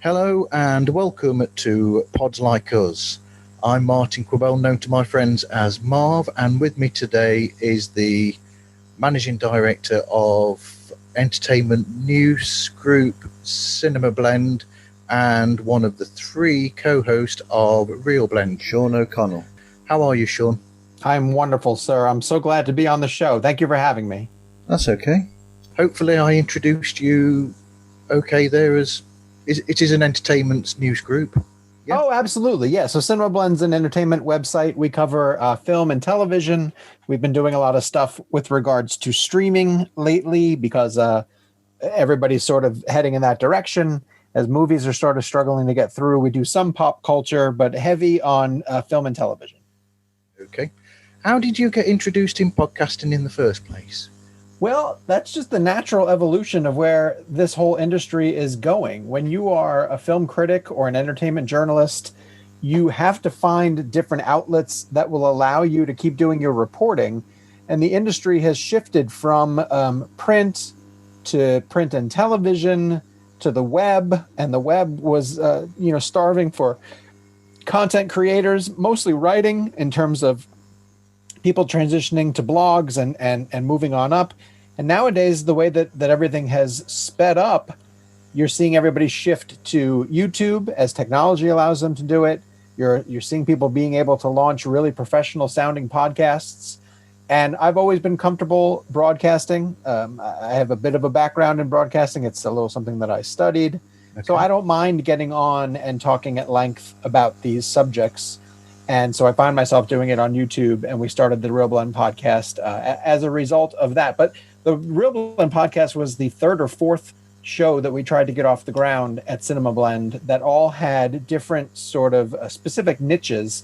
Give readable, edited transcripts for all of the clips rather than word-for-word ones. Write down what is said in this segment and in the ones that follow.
Hello and welcome to Pods Like Us. I'm Martin Quibell, known to my friends as Marv, and with me today is the Managing Director of Entertainment News Group Cinemablend and one of the three co-hosts of Reelblend, Sean O'Connell. How are you, Sean? I'm wonderful, sir. I'm so glad to be on the show. Thank you for having me. That's okay. Hopefully I introduced you okay there as it is an entertainment news group. Yeah. Oh, absolutely. Yeah. So Cinemablend's an entertainment website. We cover film and television. We've been doing a lot of stuff with regards to streaming lately because everybody's sort of heading in that direction as movies are sort of struggling to get through. We do some pop culture, but heavy on film and television. Okay. How did you get introduced in podcasting in the first place? Well, that's just the natural evolution of where this whole industry is going. When you are a film critic or an entertainment journalist, you have to find different outlets that will allow you to keep doing your reporting. And the industry has shifted from print to print and television to the web. And the web was, starving for content creators, mostly writing in terms of people transitioning to blogs and moving on up. And nowadays, the way that everything has sped up, you're seeing everybody shift to YouTube as technology allows them to do it. You're seeing people being able to launch really professional sounding podcasts. And I've always been comfortable broadcasting. I have a bit of a background in broadcasting. It's a little something that I studied. Okay. So I don't mind getting on and talking at length about these subjects. And so I find myself doing it on YouTube, and we started the Reelblend podcast as a result of that. But the Reelblend podcast was the third or fourth show that we tried to get off the ground at Cinemablend that all had different sort of specific niches.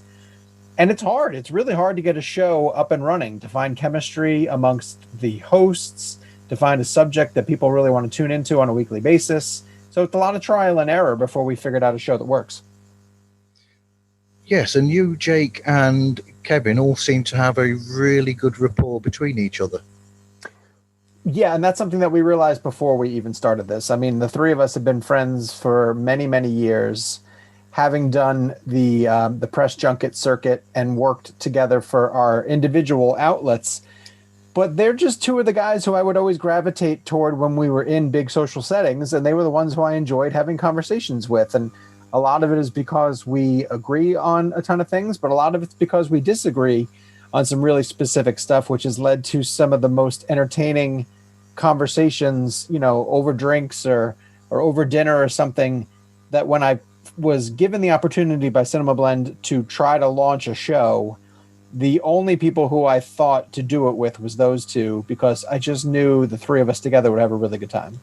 And it's hard. It's really hard to get a show up and running, to find chemistry amongst the hosts, to find a subject that people really want to tune into on a weekly basis. So it's a lot of trial and error before we figured out a show that works. Yes, and you, Jake, and Kevin all seem to have a really good rapport between each other. Yeah, and that's something that we realized before we even started this. I mean, the three of us have been friends for many, many years, having done the press junket circuit and worked together for our individual outlets. But they're just two of the guys who I would always gravitate toward when we were in big social settings, and they were the ones who I enjoyed having conversations with. And a lot of it is because we agree on a ton of things, but a lot of it's because we disagree on some really specific stuff, which has led to some of the most entertaining conversations, over drinks or over dinner or something, that when I was given the opportunity by Cinemablend to try to launch a show, the only people who I thought to do it with was those two, because I just knew the three of us together would have a really good time.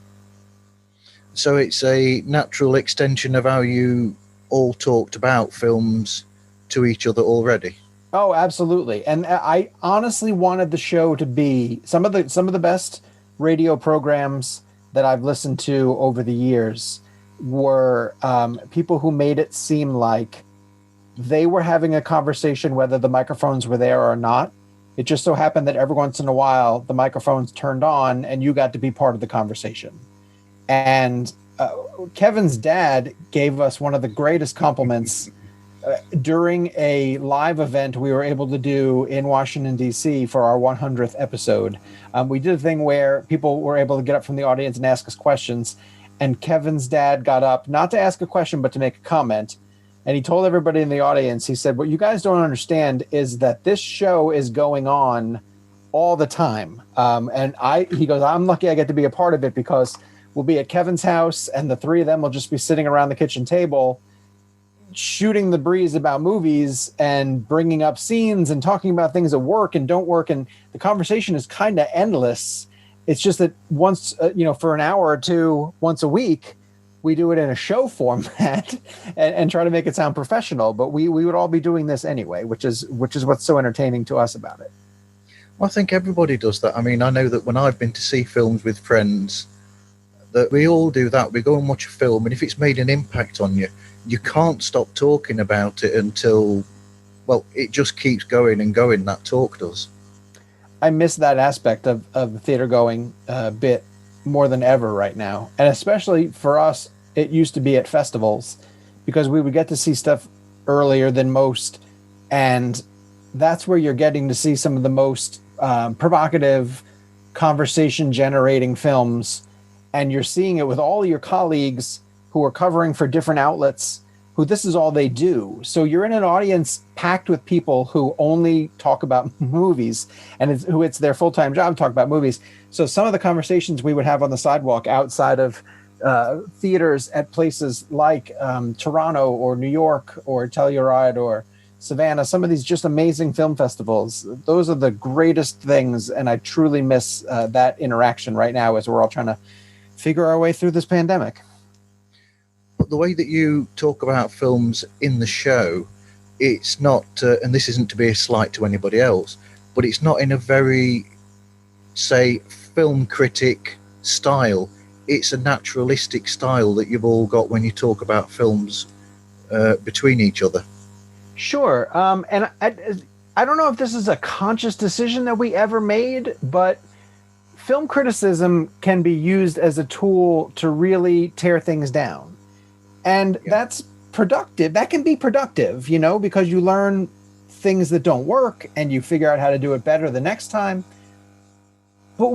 So it's a natural extension of how you all talked about films to each other already. Oh, absolutely. And I honestly wanted the show to be some of the best radio programs that I've listened to over the years were people who made it seem like they were having a conversation whether the microphones were there or not. It just so happened that every once in a while the microphones turned on and you got to be part of the conversation. And Kevin's dad gave us one of the greatest compliments during a live event we were able to do in Washington, D.C. for our 100th episode. We did a thing where people were able to get up from the audience and ask us questions. And Kevin's dad got up, not to ask a question, but to make a comment. And he told everybody in the audience, he said, what you guys don't understand is that this show is going on all the time. He goes, I'm lucky I get to be a part of it, because we'll be at Kevin's house and the three of them will just be sitting around the kitchen table shooting the breeze about movies and bringing up scenes and talking about things that work and don't work. And the conversation is kind of endless. It's just that once, for an hour or two, once a week, we do it in a show format and try to make it sound professional. But we would all be doing this anyway, which is what's so entertaining to us about it. Well, I think everybody does that. I mean, I know that when I've been to see films with friends, that we all do that. We go and watch a film, and if it's made an impact on you, you can't stop talking about it until, well, it just keeps going and going, that talk does. I miss that aspect of the theater going bit more than ever right now. And especially for us it used to be at festivals, because we would get to see stuff earlier than most, and that's where you're getting to see some of the most provocative, conversation generating films, and you're seeing it with all your colleagues who are covering for different outlets, who this is all they do. So you're in an audience packed with people who only talk about movies, and it's their full-time job to talk about movies. So some of the conversations we would have on the sidewalk outside of theaters at places like Toronto or New York or Telluride or Savannah, some of these just amazing film festivals, those are the greatest things, and I truly miss that interaction right now as we're all trying to figure our way through this pandemic. But the way that you talk about films in the show, it's not, and this isn't to be a slight to anybody else, but it's not in a very, say, film critic style. It's a naturalistic style that you've all got when you talk about films between each other. Sure. And I don't know if this is a conscious decision that we ever made, but film criticism can be used as a tool to really tear things down. And that's productive. That can be productive, because you learn things that don't work and you figure out how to do it better the next time. But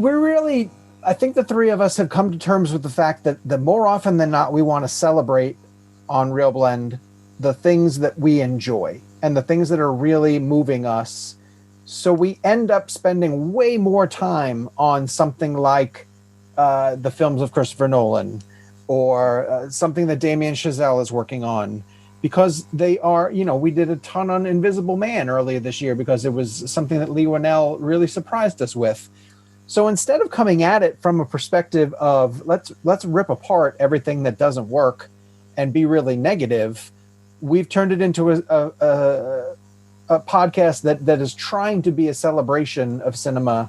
I think the three of us have come to terms with the fact that the more often than not, we want to celebrate on Reelblend the things that we enjoy and the things that are really moving us. So we end up spending way more time on something like the films of Christopher Nolan, or something that Damien Chazelle is working on, because they are, we did a ton on Invisible Man earlier this year because it was something that Lee Winnell really surprised us with. So instead of coming at it from a perspective of let's rip apart everything that doesn't work and be really negative, we've turned it into a podcast that is trying to be a celebration of cinema,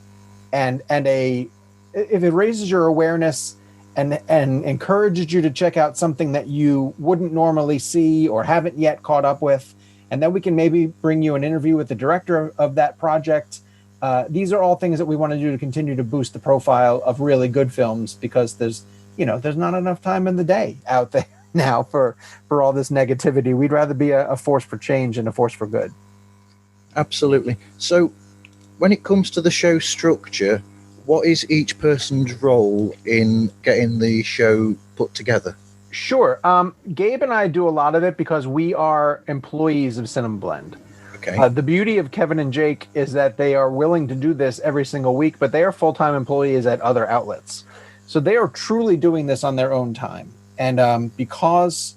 and if it raises your awareness and encourages you to check out something that you wouldn't normally see or haven't yet caught up with, and then we can maybe bring you an interview with the director of that project. These are all things that we want to do to continue to boost the profile of really good films, because there's not enough time in the day out there now for all this negativity. We'd rather be a force for change and a force for good. Absolutely. So when it comes to the show structure, what is each person's role in getting the show put together? Sure. Gabe and I do a lot of it because we are employees of Cinemablend. Okay. The beauty of Kevin and Jake is that they are willing to do this every single week, but they are full-time employees at other outlets. So they are truly doing this on their own time. And because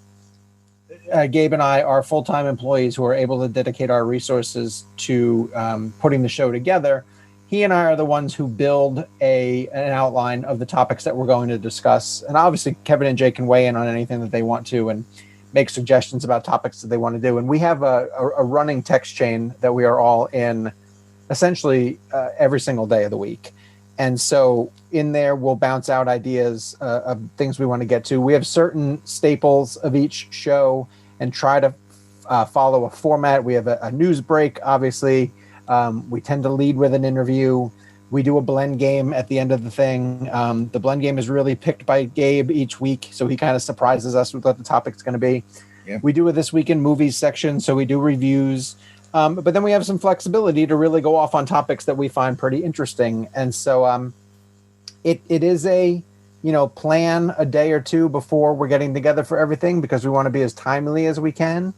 Gabe and I are full-time employees who are able to dedicate our resources to putting the show together, he and I are the ones who build an outline of the topics that we're going to discuss. And obviously, Kevin and Jake can weigh in on anything that they want to and make suggestions about topics that they want to do. And we have a running text chain that we are all in essentially every single day of the week. And so in there, we'll bounce out ideas of things we want to get to. We have certain staples of each show and try to follow a format. We have a news break, obviously. We tend to lead with an interview. We do a blend game at the end of the thing. The blend game is really picked by Gabe each week, so he kind of surprises us with what the topic's going to be. Yeah. We do a This Week in Movies section, so we do reviews. But then we have some flexibility to really go off on topics that we find pretty interesting. And so it is a, plan a day or two before we're getting together for everything, because we want to be as timely as we can.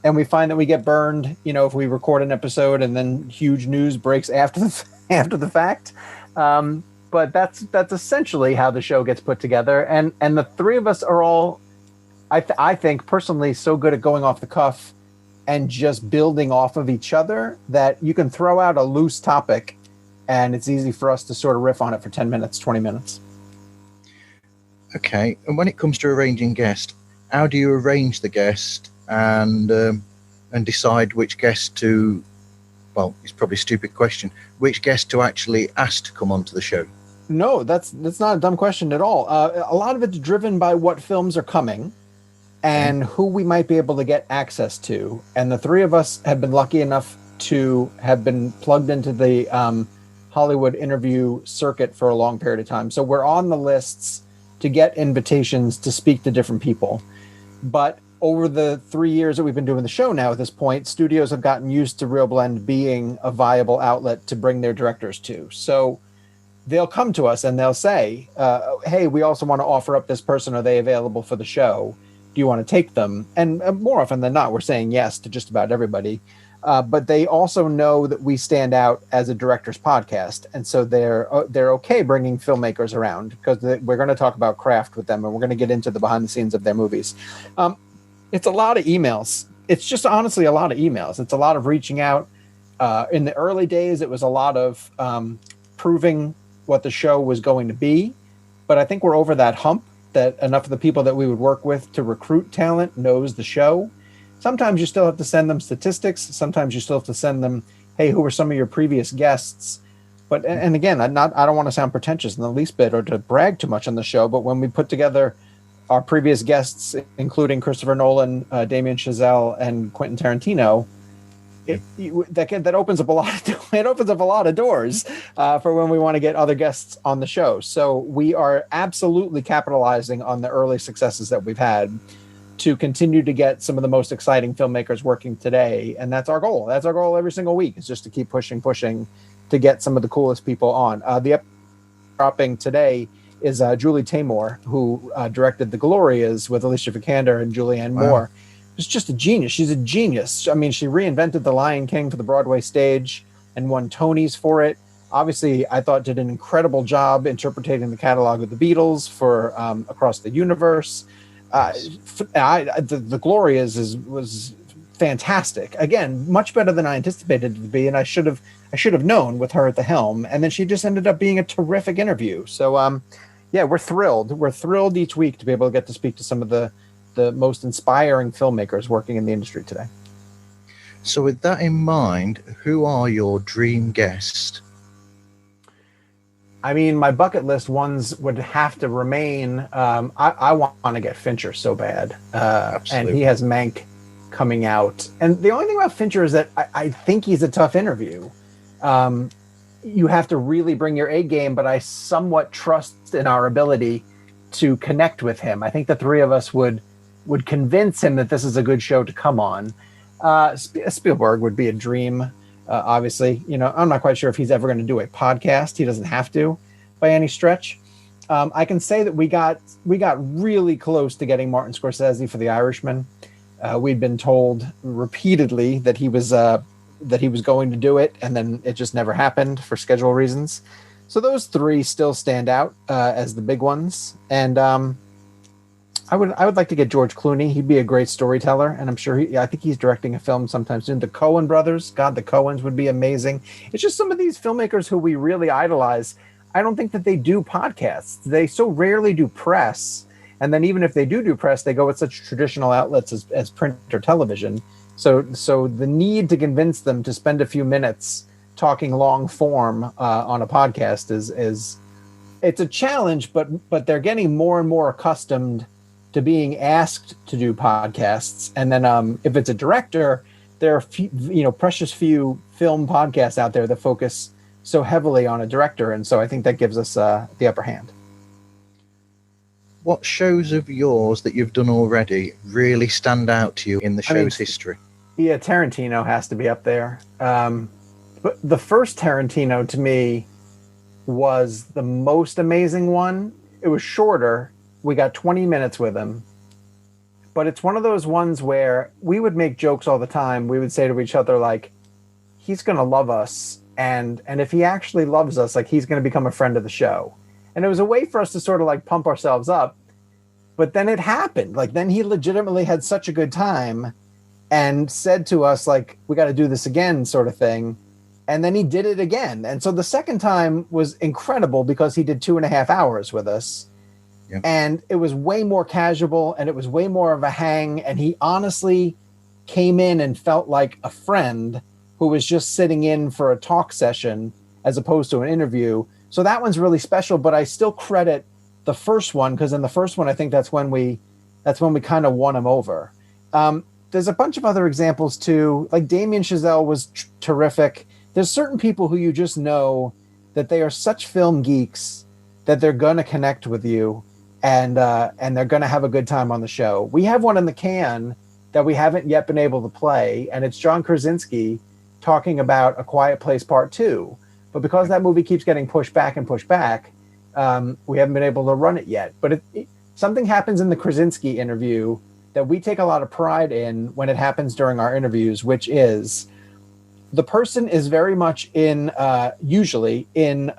And we find that we get burned, if we record an episode and then huge news breaks after the fact. But that's essentially how the show gets put together. And the three of us are all, I think personally, so good at going off the cuff and just building off of each other that you can throw out a loose topic and it's easy for us to sort of riff on it for 10 minutes, 20 minutes. Okay. And when it comes to arranging guests, how do you arrange the guest and decide which guest to, well, it's probably a stupid question, which guest to actually ask to come onto the show? No, that's not a dumb question at all. A lot of it's driven by what films are coming and who we might be able to get access to. And the three of us have been lucky enough to have been plugged into the Hollywood interview circuit for a long period of time. So we're on the lists to get invitations to speak to different people. But over the 3 years that we've been doing the show now at this point, studios have gotten used to Reelblend being a viable outlet to bring their directors to. So they'll come to us and they'll say, hey, we also want to offer up this person. Are they available for the show? Do you want to take them? And more often than not, we're saying yes to just about everybody. But they also know that we stand out as a director's podcast. And so they're okay bringing filmmakers around because we're going to talk about craft with them and we're going to get into the behind the scenes of their movies. It's a lot of emails. It's just honestly a lot of emails. It's a lot of reaching out. In the early days, it was a lot of proving what the show was going to be. But I think we're over that hump that enough of the people that we would work with to recruit talent knows the show. Sometimes you still have to send them statistics. Sometimes you still have to send them, hey, who were some of your previous guests? But, and again, I don't want to sound pretentious in the least bit or to brag too much on the show, but when we put together our previous guests, including Christopher Nolan, Damien Chazelle, and Quentin Tarantino, that opens up a lot of doors for when we want to get other guests on the show. So we are absolutely capitalizing on the early successes that we've had to continue to get some of the most exciting filmmakers working today. And that's our goal. That's our goal every single week, is just to keep pushing to get some of the coolest people on. The episode dropping today is Julie Taymor, who directed The Glorias with Alicia Vikander and Julianne Moore. Who's just a genius. She's a genius. I mean, she reinvented The Lion King for the Broadway stage and won Tonys for it. Obviously, I thought did an incredible job interpreting the catalog of the Beatles for Across the Universe. The Glorias was fantastic. Again, much better than I anticipated it to be, and I should have known with her at the helm. And then she just ended up being a terrific interview. So, yeah, we're thrilled. We're thrilled each week to be able to get to speak to some of the most inspiring filmmakers working in the industry today. So, with that in mind, who are your dream guests? I mean, my bucket list ones would have to remain. I want to get Fincher so bad. And he has Mank coming out. And the only thing about Fincher is that I think he's a tough interview. You have to really bring your A game, but I somewhat trust in our ability to connect with him. I think the three of us would convince him that this is a good show to come on. Spielberg would be a dream. Obviously, I'm not quite sure if he's ever going to do a podcast. He doesn't have to by any stretch. I can say that we got really close to getting Martin Scorsese for The Irishman. We'd been told repeatedly that he was going to do it, and then it just never happened for schedule reasons. So those three still stand out as the big ones. And I would like to get George Clooney. He'd be a great storyteller, and I'm sure I think he's directing a film sometime soon. The Coen brothers, God, the Coens would be amazing. It's just some of these filmmakers who we really idolize. I don't think that they do podcasts. They so rarely do press, and then even if they do press, they go with such traditional outlets as print or television. So the need to convince them to spend a few minutes talking long form on a podcast is it's a challenge, but they're getting more and more accustomed to being asked to do podcasts. And then if it's a director, there are precious few film podcasts out there that focus so heavily on a director. And so I think that gives us the upper hand. What shows of yours that you've done already really stand out to you in the show's history? Yeah, Tarantino has to be up there. But the first Tarantino to me was the most amazing one. It was shorter. We got 20 minutes with him. But it's one of those ones where we would make jokes all the time. We would say to each other, like, he's going to love us. And if he actually loves us, like, he's going to become a friend of the show. And it was a way for us to sort of like pump ourselves up. But then it happened. Like, then he legitimately had such a good time and said to us, like, we got to do this again, sort of thing. And then he did it again. And so the second time was incredible because he did 2.5 hours with us. Yep. And it was way more casual and it was way more of a hang. And he honestly came in and felt like a friend who was just sitting in for a talk session as opposed to an interview. So that one's really special, but I still credit the first one because in the first one, I think that's when we kind of won him over. There's a bunch of other examples too. Like Damien Chazelle was terrific. There's certain people who you just know that they are such film geeks that they're going to connect with you. and they're going to have a good time on the show. We have one in the can that we haven't yet been able to play, and it's John Krasinski talking about A Quiet Place Part 2. But because that movie keeps getting pushed back and pushed back, we haven't been able to run it yet. But something happens in the Krasinski interview that we take a lot of pride in when it happens during our interviews, which is the person is very much usually in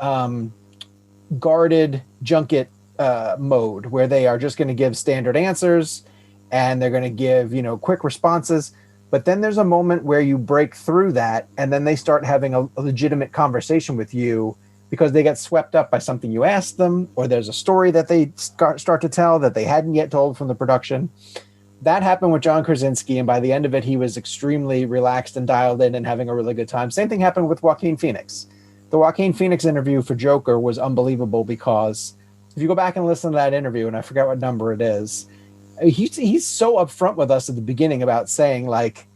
guarded junket mode, where they are just going to give standard answers and they're going to give, quick responses. But then there's a moment where you break through that, and then they start having a legitimate conversation with you because they get swept up by something you asked them, or there's a story that they start to tell that they hadn't yet told from the production. That happened with John Krasinski, and by the end of it, he was extremely relaxed and dialed in and having a really good time. Same thing happened with Joaquin Phoenix. The Joaquin Phoenix interview for Joker was unbelievable because if you go back and listen to that interview, and I forget what number it is, he's so upfront with us at the beginning about saying, like,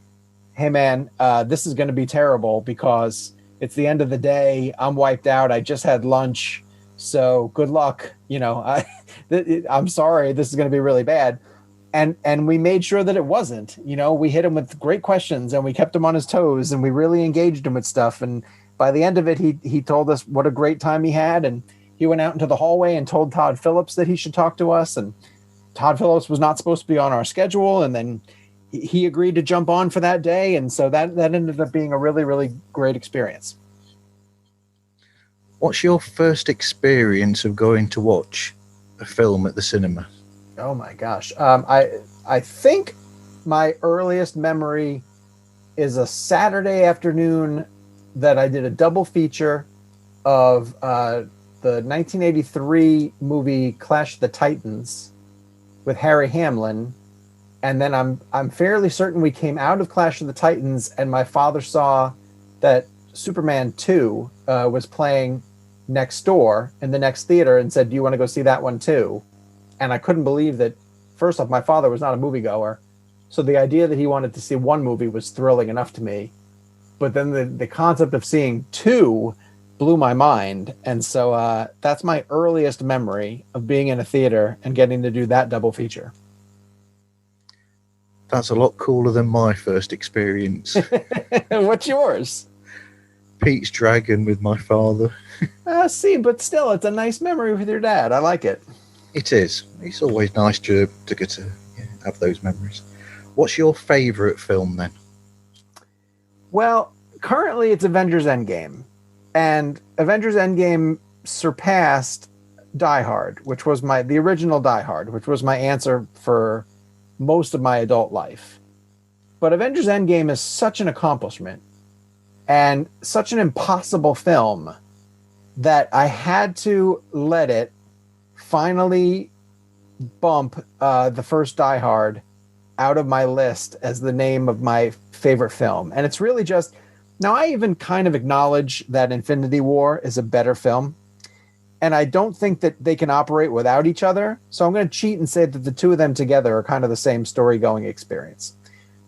hey, man, this is going to be terrible because it's the end of the day. I'm wiped out. I just had lunch. So good luck. I'm sorry. This is going to be really bad. And we made sure that it wasn't. We hit him with great questions and we kept him on his toes and we really engaged him with stuff. And by the end of it, he told us what a great time he had. And he went out into the hallway and told Todd Phillips that he should talk to us. And Todd Phillips was not supposed to be on our schedule. And then he agreed to jump on for that day. And so that ended up being a really, really great experience. What's your first experience of going to watch a film at the cinema? Oh my gosh. I think my earliest memory is a Saturday afternoon that I did a double feature of the 1983 movie Clash of the Titans with Harry Hamlin. And then I'm fairly certain we came out of Clash of the Titans and my father saw that Superman 2 was playing next door in the next theater and said, do you want to go see that one too? And I couldn't believe that, first off, my father was not a moviegoer. So the idea that he wanted to see one movie was thrilling enough to me. But then the concept of seeing two blew my mind. And so that's my earliest memory of being in a theater and getting to do that double feature. That's a lot cooler than my first experience. What's yours? Pete's Dragon with my father. See, but still, it's a nice memory with your dad. I like it. It is. It's always nice to get to have those memories. What's your favourite film then? Well, currently it's Avengers Endgame. And Avengers Endgame surpassed Die Hard, which was the original Die Hard, which was my answer for most of my adult life. But Avengers Endgame is such an accomplishment and such an impossible film that I had to let it finally bump the first Die Hard out of my list as the name of my favorite film. And it's really just, now I even kind of acknowledge that Infinity War is a better film. And I don't think that they can operate without each other. So I'm going to cheat and say that the two of them together are kind of the same story-going experience.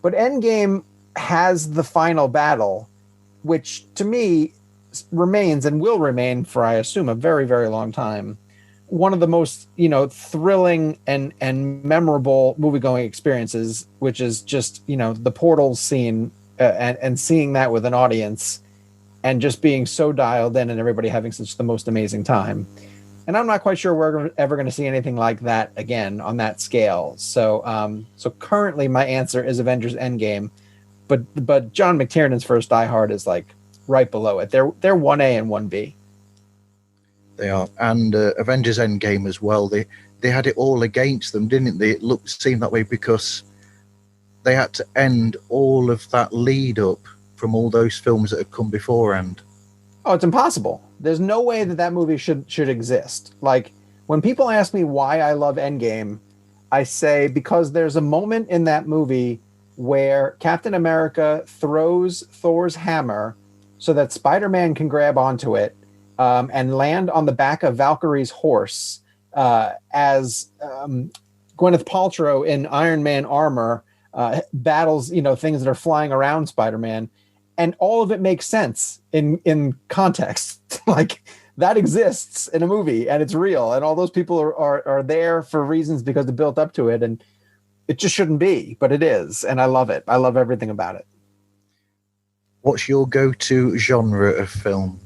But Endgame has the final battle, which to me remains and will remain for, I assume, a very, very long time, one of the most, thrilling and memorable movie-going experiences, which is just, the portals scene and seeing that with an audience and just being so dialed in and everybody having such the most amazing time. And I'm not quite sure we're ever going to see anything like that again on that scale. So currently my answer is Avengers Endgame, but John McTiernan's first Die Hard is like right below it. They're 1A and 1B. They are. And Avengers Endgame as well. They had it all against them, didn't they? It seemed that way because they had to end all of that lead up from all those films that had come beforehand. Oh, it's impossible. There's no way that movie should exist. Like, when people ask me why I love Endgame, I say because there's a moment in that movie where Captain America throws Thor's hammer so that Spider-Man can grab onto it and land on the back of Valkyrie's horse as Gwyneth Paltrow in Iron Man armor battles, things that are flying around Spider-Man. And all of it makes sense in context. Like, that exists in a movie and it's real, and all those people are there for reasons because they built up to it, and it just shouldn't be, but it is, and I love it. I love everything about it. What's your go-to genre of film?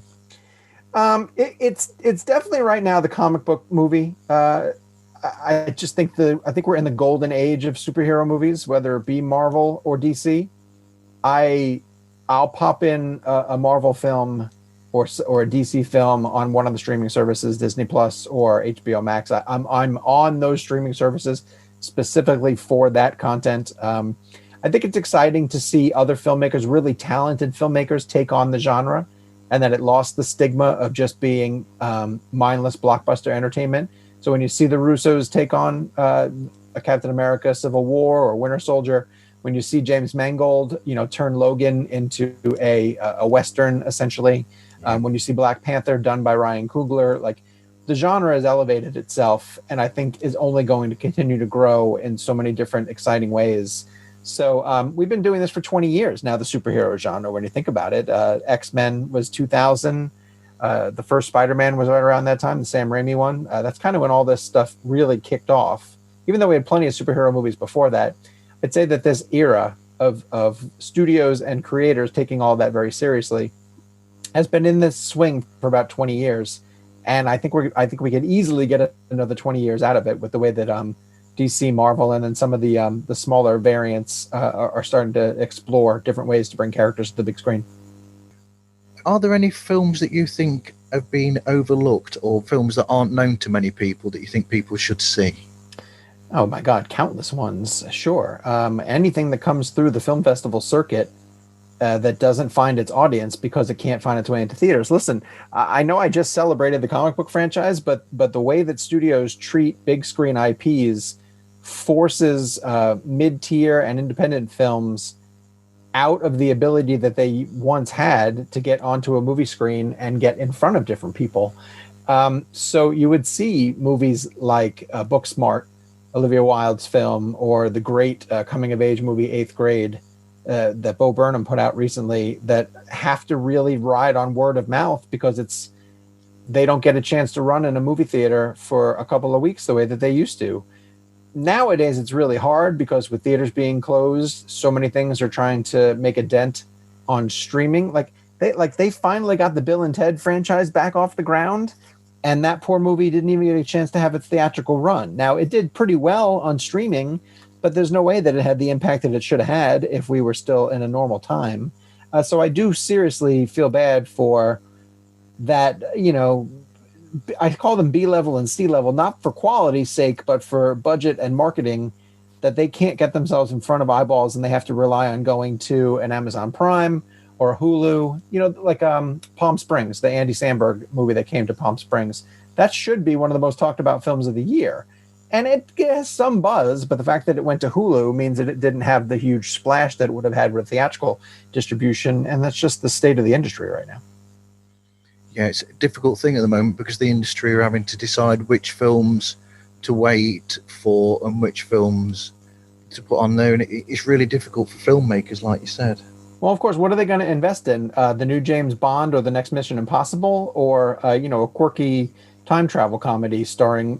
It's definitely right now the comic book movie. I just think I think we're in the golden age of superhero movies, whether it be Marvel or DC. I'll pop in a Marvel film or a DC film on one of the streaming services, Disney Plus or HBO Max. I'm on those streaming services specifically for that content. I think it's exciting to see other filmmakers, really talented filmmakers, take on the genre, and that it lost the stigma of just being mindless blockbuster entertainment. So when you see the Russos take on a Captain America, Civil War, or Winter Soldier, when you see James Mangold, turn Logan into a Western, essentially, when you see Black Panther done by Ryan Coogler, like, the genre has elevated itself, and I think is only going to continue to grow in so many different exciting ways. So we've been doing this for 20 years now, the superhero genre, when you think about it. X-Men was 2000. The first Spider-Man was right around that time, the Sam Raimi one. That's kind of when all this stuff really kicked off. Even though we had plenty of superhero movies before that, I'd say that this era of studios and creators taking all that very seriously has been in this swing for about 20 years. And I think we could easily get another 20 years out of it with the way that DC, Marvel, and then some of the smaller variants are starting to explore different ways to bring characters to the big screen. Are there any films that you think have been overlooked, or films that aren't known to many people that you think people should see? Oh my God, countless ones. Sure. Anything that comes through the film festival circuit that doesn't find its audience because it can't find its way into theaters. Listen, I know I just celebrated the comic book franchise, but the way that studios treat big screen IPs forces mid-tier and independent films out of the ability that they once had to get onto a movie screen and get in front of different people. So you would see movies like Booksmart, Olivia Wilde's film, or the great coming-of-age movie Eighth Grade that Bo Burnham put out recently, that have to really ride on word of mouth because they don't get a chance to run in a movie theater for a couple of weeks the way that they used to. Nowadays, it's really hard because with theaters being closed, so many things are trying to make a dent on streaming. They finally got the Bill and Ted franchise back off the ground, and that poor movie didn't even get a chance to have its theatrical run. Now, it did pretty well on streaming, but there's no way that it had the impact that it should have had if we were still in a normal time. So I do seriously feel bad for that, I call them B-level and C-level, not for quality's sake, but for budget and marketing, that they can't get themselves in front of eyeballs and they have to rely on going to an Amazon Prime or a Hulu, like Palm Springs, the Andy Samberg movie that came to Palm Springs. That should be one of the most talked about films of the year. And it has some buzz, but the fact that it went to Hulu means that it didn't have the huge splash that it would have had with theatrical distribution, and that's just the state of the industry right now. Yeah, it's a difficult thing at the moment because the industry are having to decide which films to wait for and which films to put on there, and it's really difficult for filmmakers, like you said. Well, of course, what are they going to invest in? The new James Bond or the next Mission Impossible, or a quirky time travel comedy starring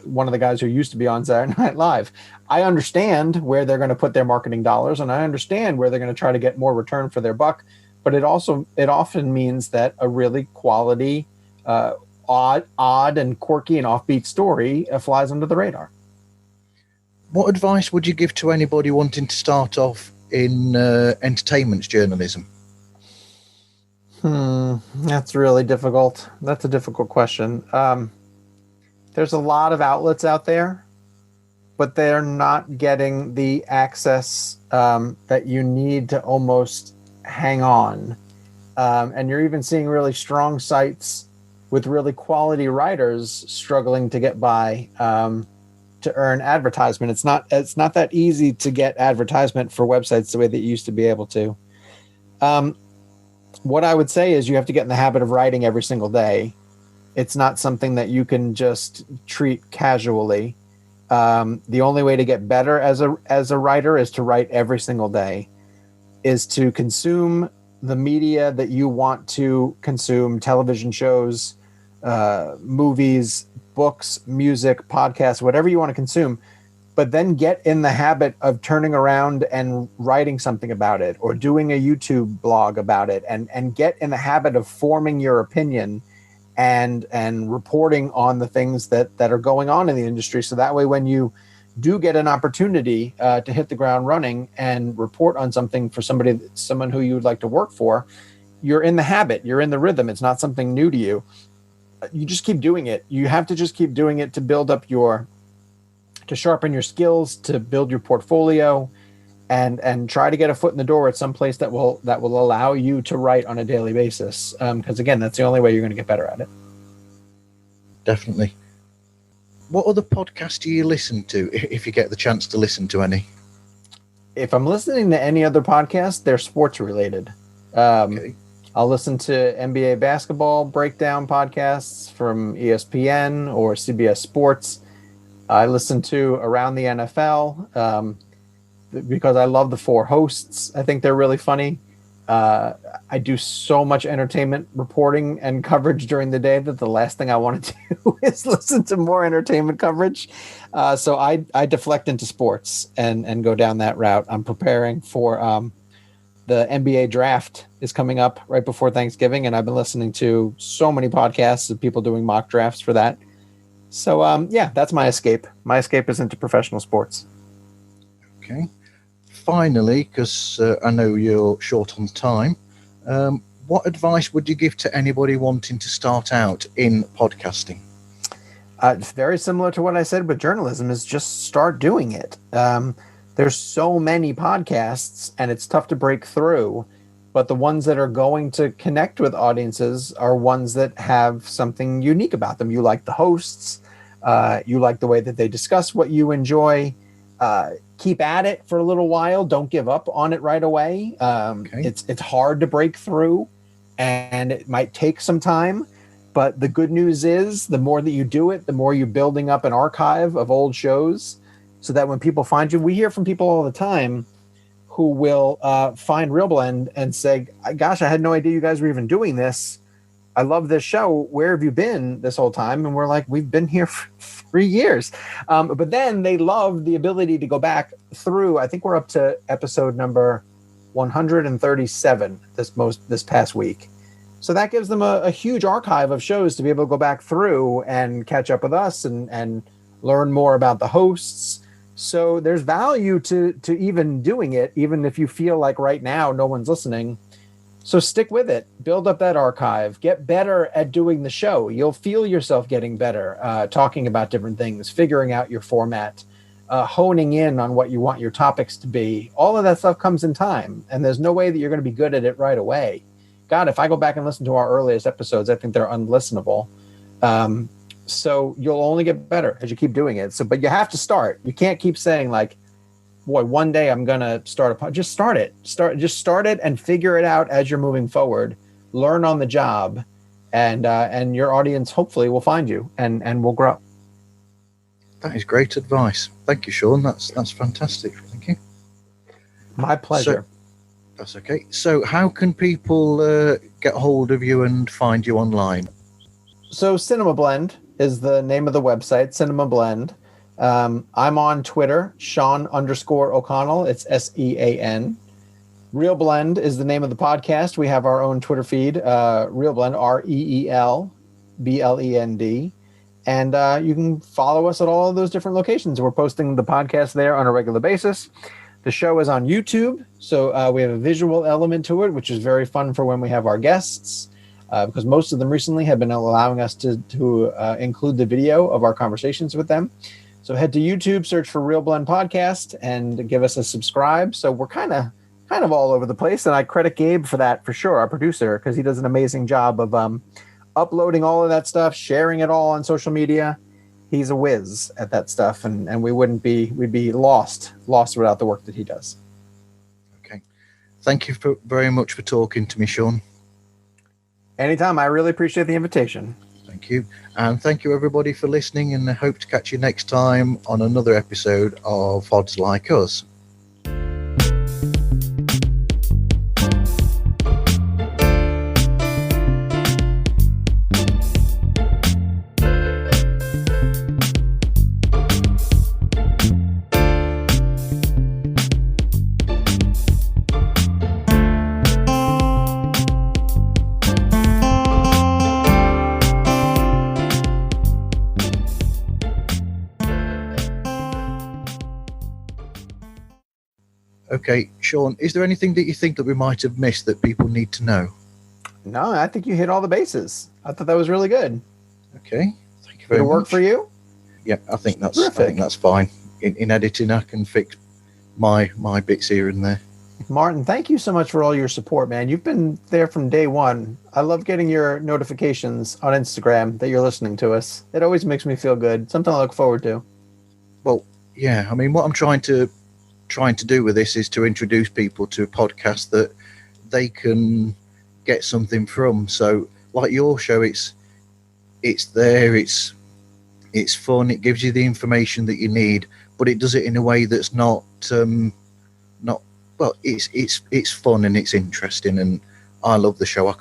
one of the guys who used to be on Saturday Night Live? I understand where they're going to put their marketing dollars, and I understand where they're going to try to get more return for their buck. But it often means that a really quality, odd and quirky and offbeat story flies under the radar. What advice would you give to anybody wanting to start off in entertainment journalism? That's really difficult. That's a difficult question. There's a lot of outlets out there, but they're not getting the access that you need to almost hang on. And you're even seeing really strong sites with really quality writers struggling to get by to earn advertisement. It's not that easy to get advertisement for websites the way that you used to be able to. What I would say is you have to get in the habit of writing every single day. It's not something that you can just treat casually. The only way to get better as a writer is to write every single day, is to consume the media that you want to consume, television shows, movies, books, music, podcasts, whatever you want to consume, but then get in the habit of turning around and writing something about it or doing a YouTube blog about it, and get in the habit of forming your opinion and reporting on the things that are going on in the industry. So that way, when you do get an opportunity to hit the ground running and report on something for someone who you would like to work for, you're in the habit, you're in the rhythm. It's not something new to you. You just keep doing it. You have to just keep doing it to build up to sharpen your skills, to build your portfolio, and try to get a foot in the door at some place that will allow you to write on a daily basis. Because again, that's the only way you're going to get better at it. Definitely. What other podcasts do you listen to, if you get the chance to listen to any? If I'm listening to any other podcast, they're sports related. Okay. I'll listen to NBA basketball breakdown podcasts from ESPN or CBS Sports. I listen to Around the NFL because I love the four hosts. I think they're really funny. I do so much entertainment reporting and coverage during the day that the last thing I want to do is listen to more entertainment coverage. So I deflect into sports and go down that route. I'm preparing for the NBA draft is coming up right before Thanksgiving, and I've been listening to so many podcasts of people doing mock drafts for that. So, yeah, that's my escape. My escape is into professional sports. Okay. Finally, because I know you're short on time, what advice would you give to anybody wanting to start out in podcasting? It's very similar to what I said with journalism, is just start doing it. There's so many podcasts, and it's tough to break through. But the ones that are going to connect with audiences are ones that have something unique about them. You like the hosts. You like the way that they discuss what you enjoy. Keep at it for a little while. Don't give up on it right away. Okay. It's hard to break through, and it might take some time. But the good news is, the more that you do it, the more you're building up an archive of old shows, so that when people find you, we hear from people all the time who will find Reelblend and say, gosh, I had no idea you guys were even doing this. I love this show. Where have you been this whole time? And we're like, we've been here for 3 years. But then they love the ability to go back through. I think we're up to episode number 137 this past week. So that gives them a huge archive of shows to be able to go back through and catch up with us and learn more about the hosts. So there's value to even doing it, even if you feel like right now no one's listening. So stick with it. Build up that archive. Get better at doing the show. You'll feel yourself getting better, talking about different things, figuring out your format, honing in on what you want your topics to be. All of that stuff comes in time, and there's no way that you're going to be good at it right away. God, if I go back and listen to our earliest episodes, I think they're unlistenable. So you'll only get better as you keep doing it. But you have to start. You can't keep saying like, boy, one day I'm going to start just start it. Just start it and figure it out as you're moving forward. Learn on the job, and your audience hopefully will find you and will grow. That is great advice. Thank you, Sean. That's fantastic. Thank you. My pleasure. That's okay. So how can people get hold of you and find you online? So Cinemablend is the name of the website, Cinemablend. I'm on Twitter, Sean_O'Connell. It's SEAN. Reelblend is the name of the podcast. We have our own Twitter feed, Reelblend, REELBLEND. And you can follow us at all of those different locations. We're posting the podcast there on a regular basis. The show is on YouTube, so we have a visual element to it, which is very fun for when we have our guests. Because most of them recently have been allowing us to include the video of our conversations with them. So head to YouTube, search for Reelblend Podcast, and give us a subscribe. So we're kind of all over the place, and I credit Gabe for that for sure, our producer, because he does an amazing job of uploading all of that stuff, sharing it all on social media. He's a whiz at that stuff, and we'd be lost without the work that he does. Okay, thank you very much for talking to me, Sean. Anytime. I really appreciate the invitation. Thank you. And thank you, everybody, for listening, and I hope to catch you next time on another episode of Pods Like Us. Okay, Sean, is there anything that you think that we might have missed that people need to know? No, I think you hit all the bases. I thought that was really good. Okay, thank you very Did it much. work for you? Yeah, I think that's Terrific. fine. In editing, I can fix my bits here and there. Martin, thank you so much for all your support, man. You've been there from day one. I love getting your notifications on Instagram that you're listening to us. It always makes me feel good. Something I look forward to. Well, yeah, I mean, what I'm trying to do with this is to introduce people to a podcast that they can get something from. So, like your show, it's there, it's fun, it gives you the information that you need, but it does it in a way that's not well, it's fun and it's interesting, and I love the show. I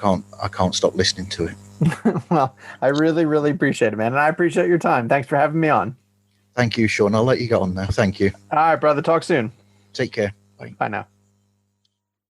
can't stop listening to it. Well, I really, really appreciate it, man. And I appreciate your time. Thanks for having me on. Thank you, Sean. I'll let you go on now. Thank you. All right, brother. Talk soon. Take care. Bye. Bye now.